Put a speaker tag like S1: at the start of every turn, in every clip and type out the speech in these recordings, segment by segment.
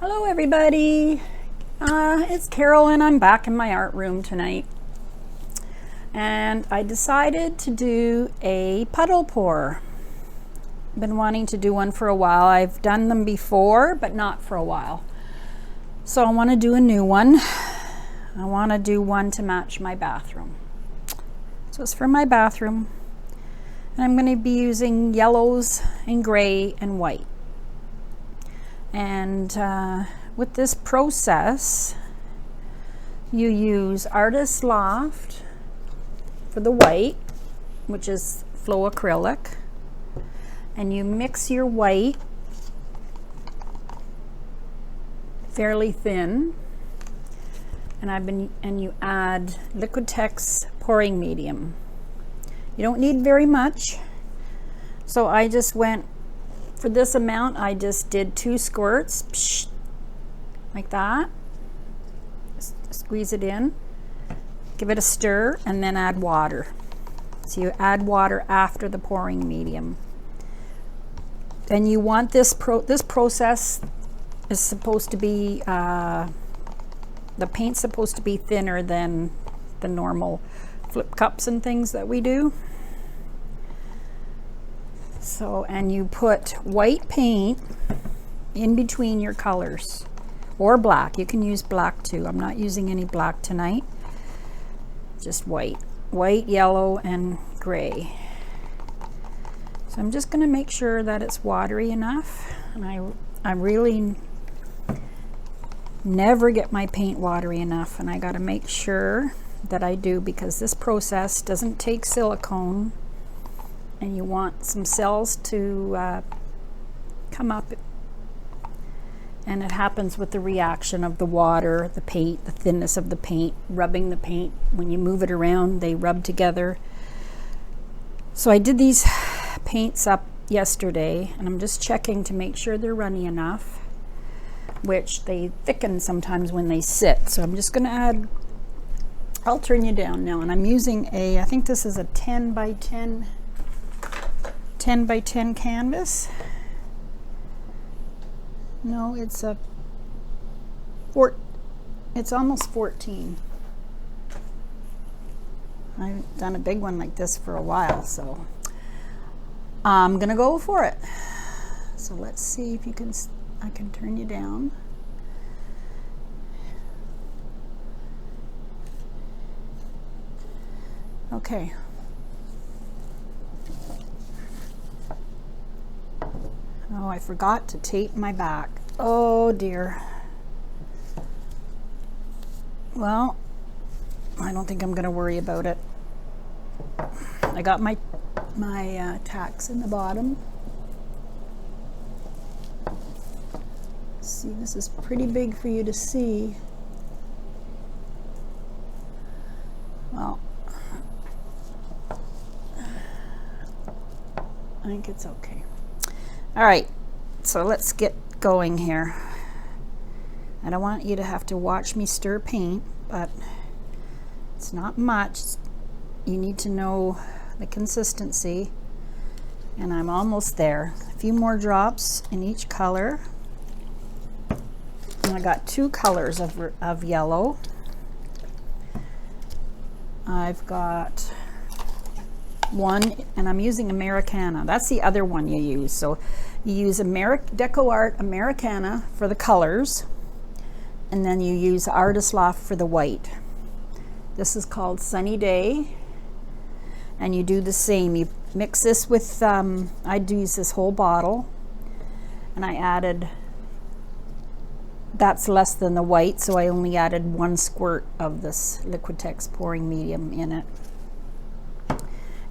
S1: Hello everybody, it's Carol and I'm back in my art room tonight, and I decided to do a puddle pour. I've been wanting to do one for a while. I've done them before but not for a while, so I want to do a new one. I want to do one to match my bathroom, so it's for my bathroom, and I'm going to be using yellows and gray and white. And with this process, you use Artist Loft for the white, which is flow acrylic, and you mix your white fairly thin, and you add Liquidex Pouring Medium. You don't need very much, so I just went. For this amount, I just did 2 squirts, like that. Squeeze it in, give it a stir, and then add water. So you add water after the pouring medium. And you want this process is supposed to be, the paint's supposed to be thinner than the normal flip cups and things that we do. So, and you put white paint in between your colors, or black. You can use black too. I'm not using any black tonight. Just white, yellow, and gray. So I'm just going to make sure that it's watery enough. And I really never get my paint watery enough, and I got to make sure that I do, because this process doesn't take silicone. And you want some cells to come up, and it happens with the reaction of the water, the paint, the thinness of the paint, rubbing the paint. When you move it around, they rub together. So I did these paints up yesterday, and I'm just checking to make sure they're runny enough, which they thicken sometimes when they sit. So I'm just going to add, I'll turn you down now, and I'm using I think this is a 10 by 10 canvas. No, it's it's almost 14. I haven't done a big one like this for a while, so I'm gonna go for it. So let's see if I can turn you down. Okay. Oh, I forgot to tape my back. Oh dear. Well, I don't think I'm going to worry about it. I got my tacks in the bottom. See, this is pretty big for you to see. Well, I think it's okay. All right, so let's get going here. I don't want you to have to watch me stir paint, but it's not much. You need to know the consistency, and I'm almost there. A few more drops in each color. And I got 2 colors of yellow. I've got one, and I'm using Americana. That's the other one you use. So you use Deco Art Americana for the colors, and then you use Artist Loft for the white. This is called Sunny Day, and you do the same. You mix this with, I'd use this whole bottle, and I added, that's less than the white, so I only added 1 squirt of this Liquidex Pouring Medium in it.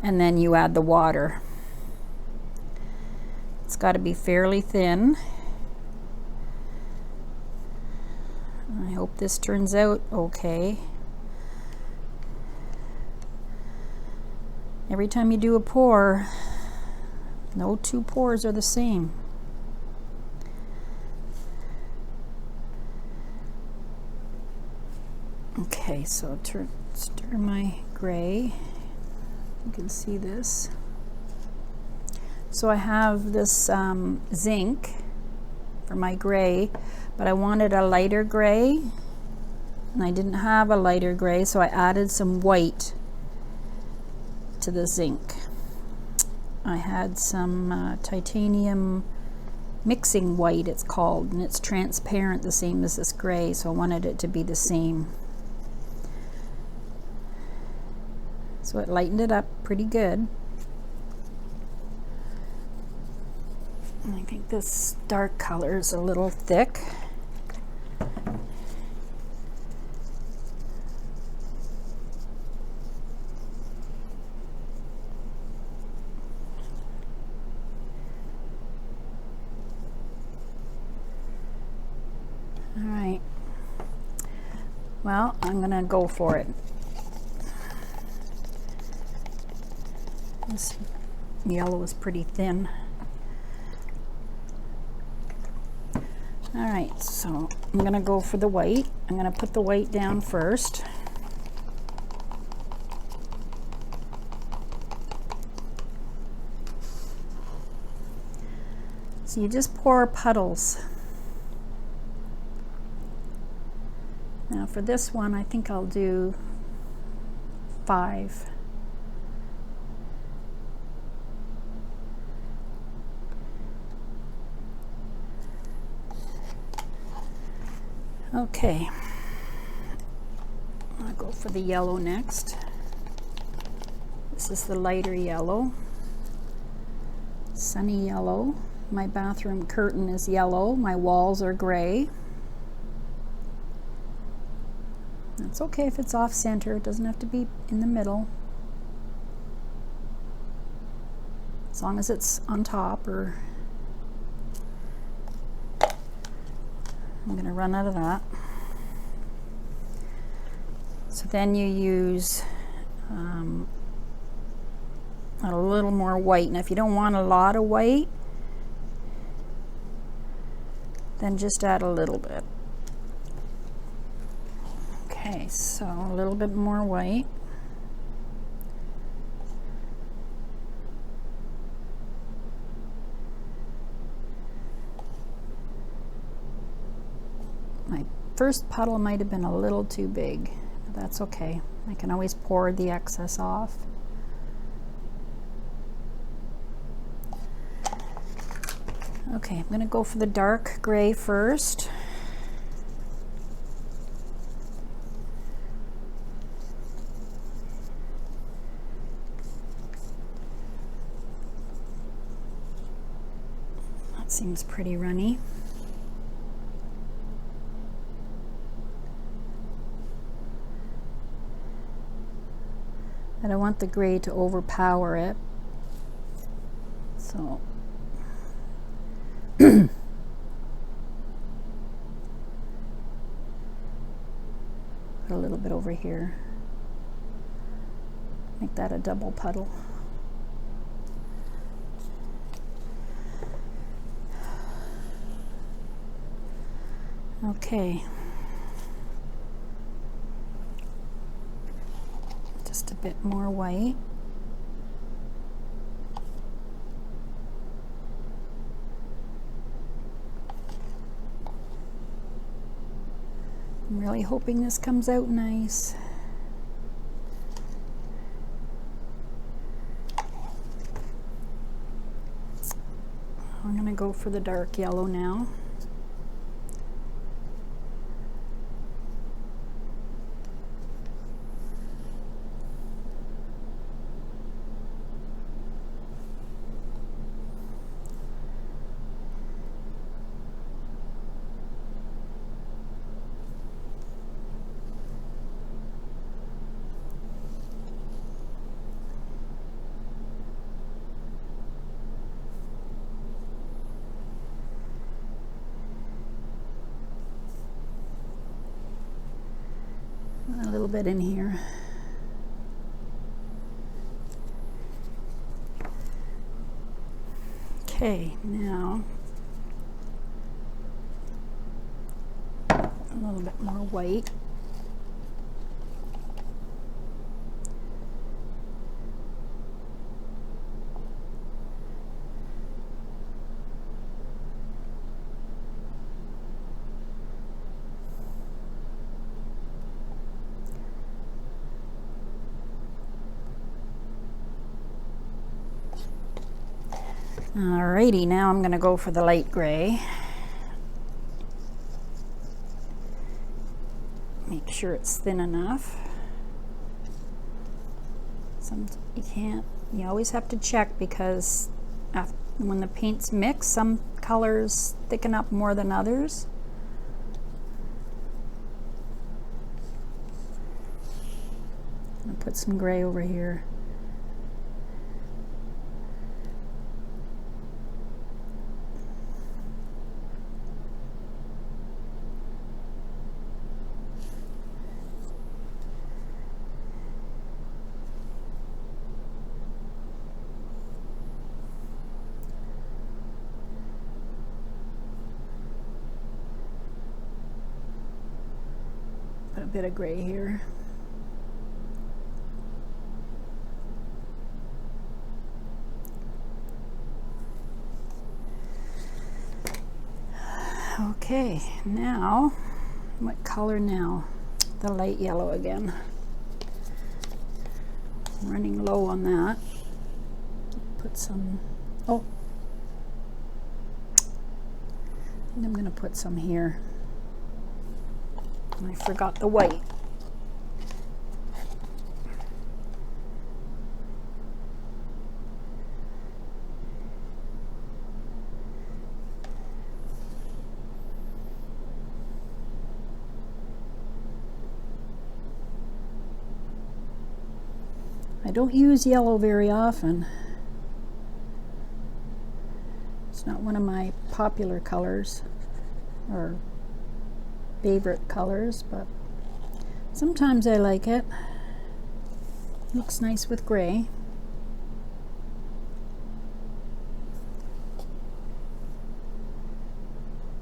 S1: And then you add the water. It's got to be fairly thin. I hope this turns out okay. Every time you do a pour, no 2 pours are the same. Okay, so stir my gray. You can see this. So I have this zinc for my gray, but I wanted a lighter gray, and I didn't have a lighter gray, so I added some white to the zinc. I had some titanium mixing white, it's called, and it's transparent, the same as this gray, so I wanted it to be the same. So it lightened it up pretty good. And I think this dark color is a little thick. All right. Well, I'm gonna go for it. This yellow is pretty thin. All right, so I'm gonna go for the white. I'm gonna put the white down first. So you just pour puddles. Now for this one, I think I'll do 5. Okay, I'll go for the yellow next. This is the lighter yellow, sunny yellow. My bathroom curtain is yellow. My walls are gray. That's okay if it's off center. It doesn't have to be in the middle. As long as it's on top, or I'm going to run out of that. So then you use a little more white. Now if you don't want a lot of white, then just add a little bit. Okay, so a little bit more white. My first puddle might have been a little too big, but that's okay. I can always pour the excess off. Okay, I'm going to go for the dark gray first. That seems pretty runny. I don't want the gray to overpower it, so put a little bit over here. Make that a double puddle. Okay. Just a bit more white. I'm really hoping this comes out nice. I'm going to go for the dark yellow now. A little bit in here. Okay, now a little bit more white. Alrighty, now I'm going to go for the light gray. Make sure it's thin enough. You always have to check, because when the paints mix, some colors thicken up more than others. I'll put some gray over here. Put a bit of gray here. Okay, now, what color now? The light yellow again. I'm running low on that. Put some, oh, and I'm going to put some here. And I forgot the white. I don't use yellow very often. It's not one of my popular colors or favorite colors, but sometimes I like it. Looks nice with gray.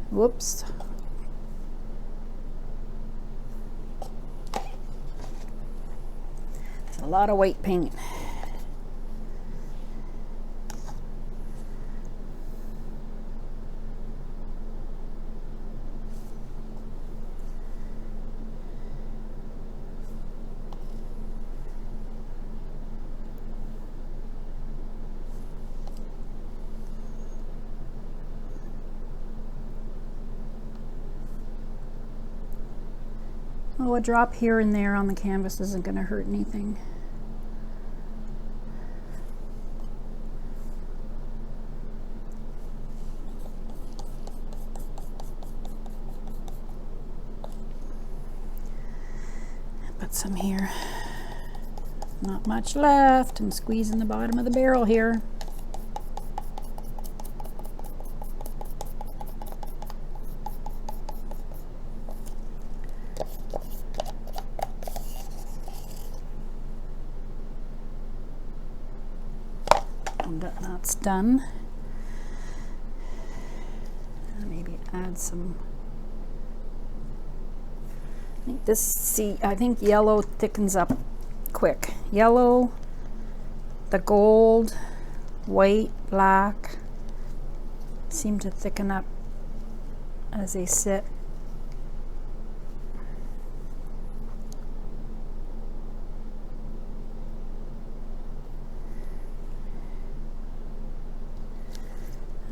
S1: Whoops. A lot of white paint. Oh, a drop here and there on the canvas isn't going to hurt anything. Put some here. Not much left. I'm squeezing the bottom of the barrel here. That's done. Maybe add some. I think yellow thickens up quick. Yellow, the gold, white, black seem to thicken up as they sit.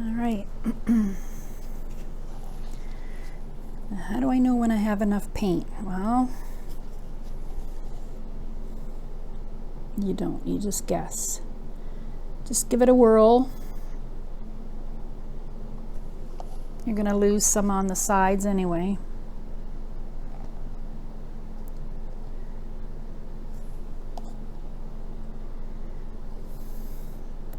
S1: All right. How do I know when I have enough paint? Well, you don't. You just guess. Just give it a whirl. You're going to lose some on the sides anyway.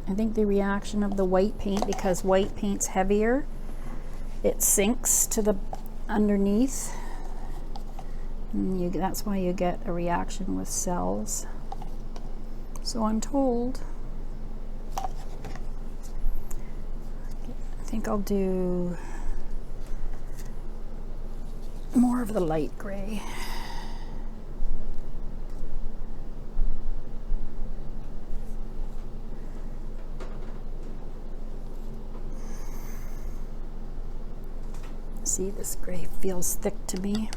S1: I think the reaction of the white paint, because white paint's heavier, it sinks to the underneath, and that's why you get a reaction with cells. So I'm told. I think I'll do more of the light gray. See, this gray feels thick to me.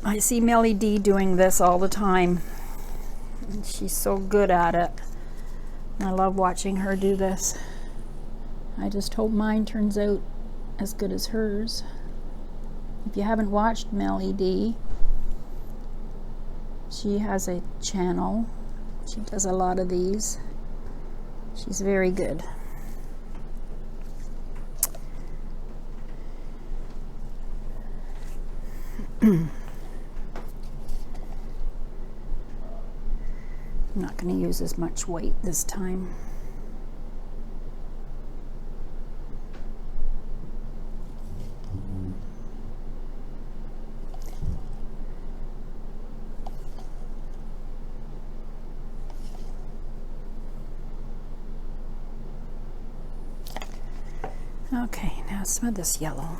S1: I see Mely D doing this all the time. And she's so good at it. I love watching her do this. I just hope mine turns out as good as hers. If you haven't watched Mely D, she has a channel. She does a lot of these. She's very good. I'm not going to use as much white this time. Okay, now some of this yellow.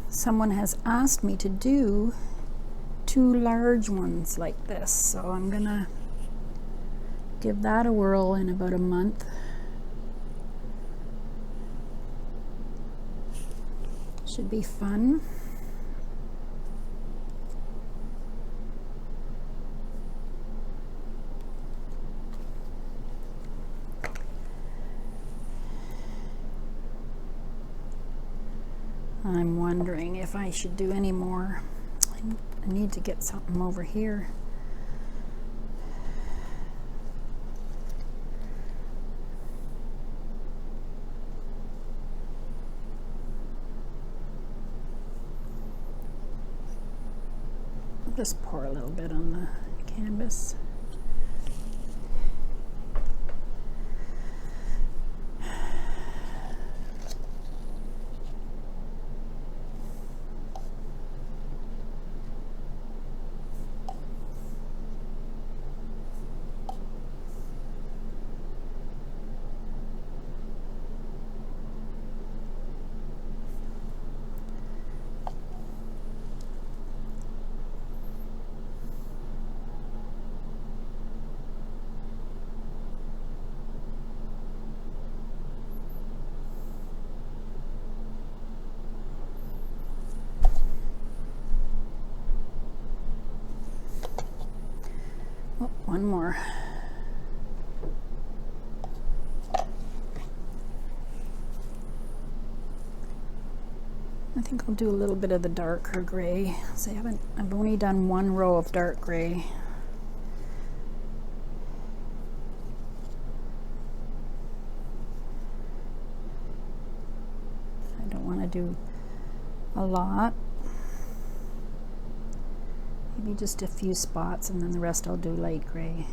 S1: Someone has asked me to do 2 large ones like this, so I'm gonna give that a whirl in about a month. Should be fun. I'm wondering if I should do any more. I need to get something over here. I'll just pour a little bit on the canvas. Oh, one more. I think I'll do a little bit of the darker gray. So I've only done 1 row of dark gray. I don't want to do a lot. Maybe just a few spots, and then the rest I'll do light gray.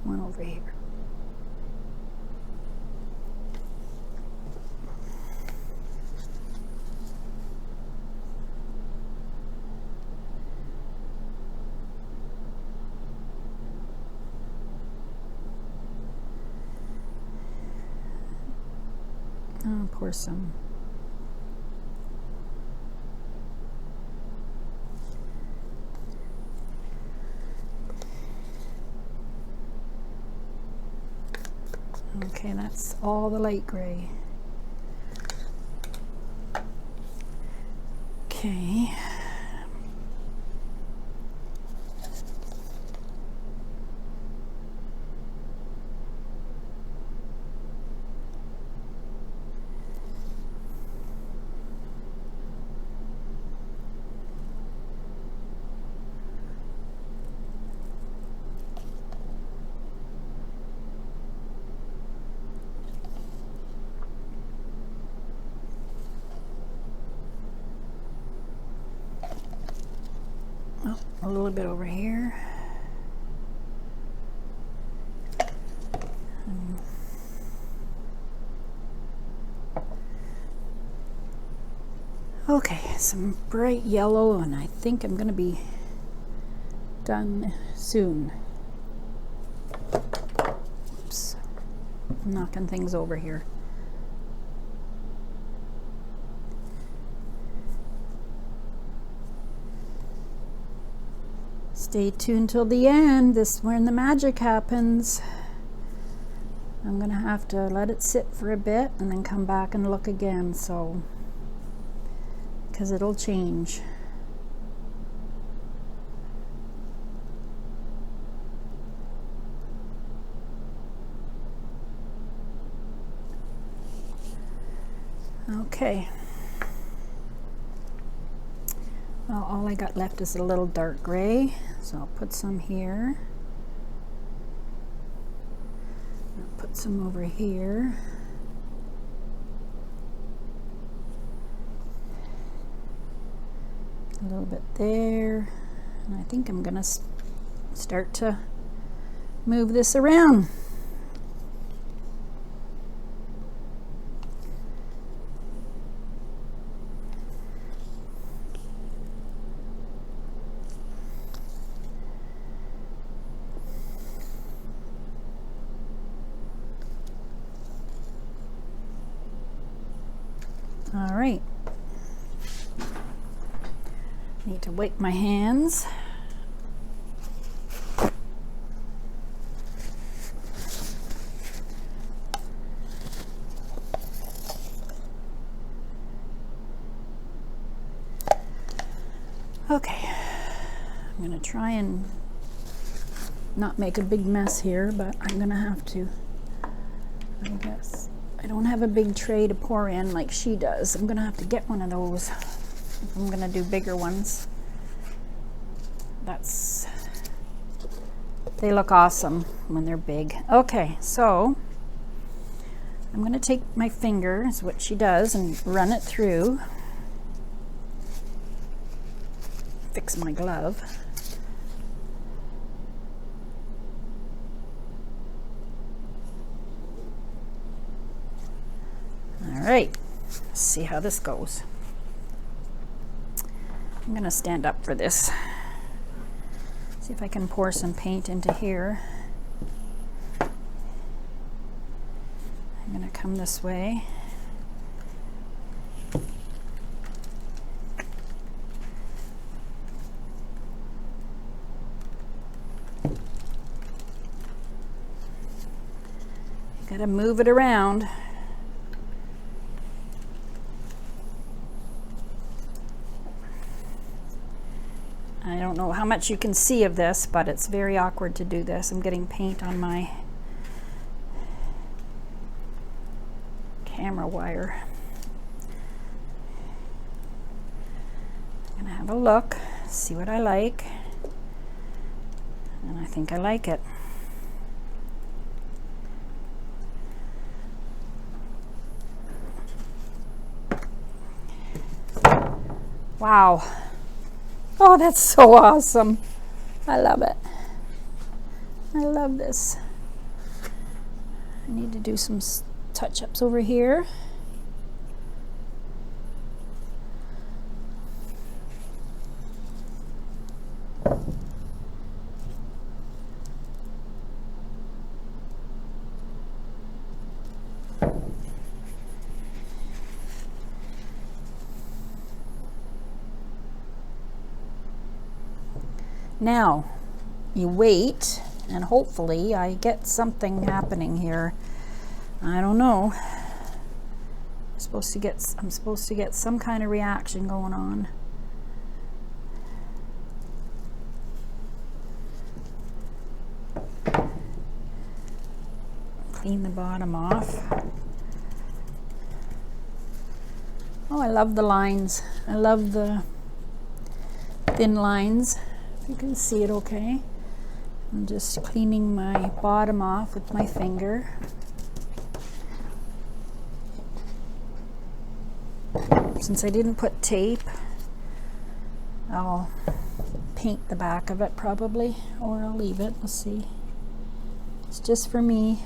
S1: One over here. I'll pour some. Okay, that's all the light gray. Okay. Oh, a little bit over here. Okay, some bright yellow, and I think I'm going to be done soon. Oops, I'm knocking things over here. Stay tuned till the end. This is when the magic happens. I'm gonna have to let it sit for a bit and then come back and look again, so because it'll change. Okay. Well, all I got left is a little dark gray, so I'll put some here. I'll put some over here. A little bit there. And I think I'm gonna start to move this around. All right, need to wipe my hands. Okay, I'm gonna try and not make a big mess here, but I'm gonna have to, I guess. I don't have a big tray to pour in like she does. I'm gonna have to get one of those if I'm gonna do bigger ones. They look awesome when they're big. Okay, so I'm gonna take my finger, is what she does, and run it through. Fix my glove. All right, let's see how this goes. I'm gonna stand up for this. See if I can pour some paint into here. I'm gonna come this way. Gotta move it around. I don't know how much you can see of this, but it's very awkward to do this. I'm getting paint on my camera wire. I'm gonna have a look, see what I like, and I think I like it. Wow. Oh, that's so awesome. I love it. I love this. I need to do some touch-ups over here. Now, you wait, and hopefully I get something happening here. I don't know. I'm supposed to get some kind of reaction going on. Clean the bottom off. Oh, I love the lines. I love the thin lines. You can see it okay. I'm just cleaning my bottom off with my finger. Since I didn't put tape, I'll paint the back of it probably, or I'll leave it. We'll see. It's just for me.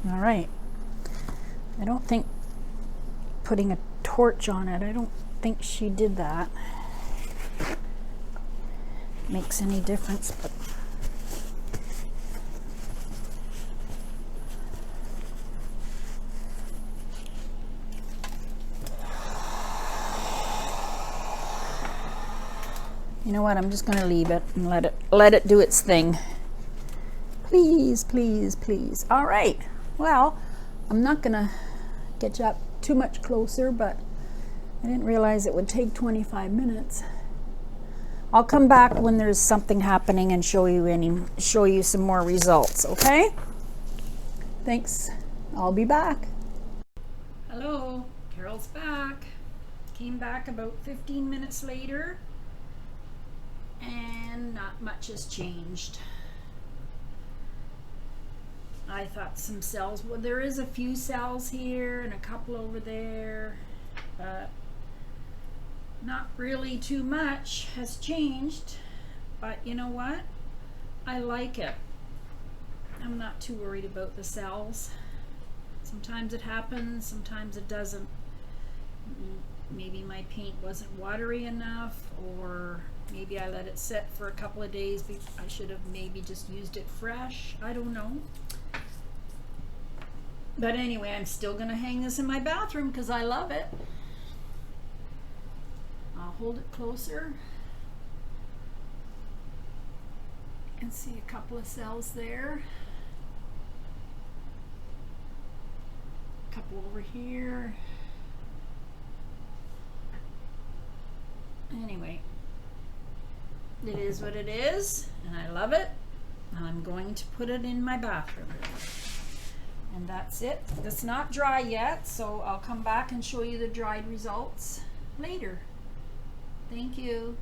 S1: All right. I don't think putting a torch on it, I don't think she did that. Makes any difference, but You know what? I'm just going to leave it and let it do its thing. Please, please, please. All right. Well, I'm not going to get you up too much closer, but I didn't realize it would take 25 minutes. I'll come back when there's something happening and show you some more results, okay? Thanks. I'll be back. Hello, Carol's back. Came back about 15 minutes later, and not much has changed. I thought some cells, well, there is a few cells here and a couple over there, but not really too much has changed. But you know what? I like it. I'm not too worried about the cells. Sometimes it happens, sometimes it doesn't. Maybe my paint wasn't watery enough, or maybe I let it sit for a couple of days. I should have maybe just used it fresh. I don't know. But anyway, I'm still going to hang this in my bathroom because I love it. I'll hold it closer and see a couple of cells there. A couple over here. Anyway, it is what it is, and I love it. I'm going to put it in my bathroom. And that's it. It's not dry yet, so I'll come back and show you the dried results later. Thank you.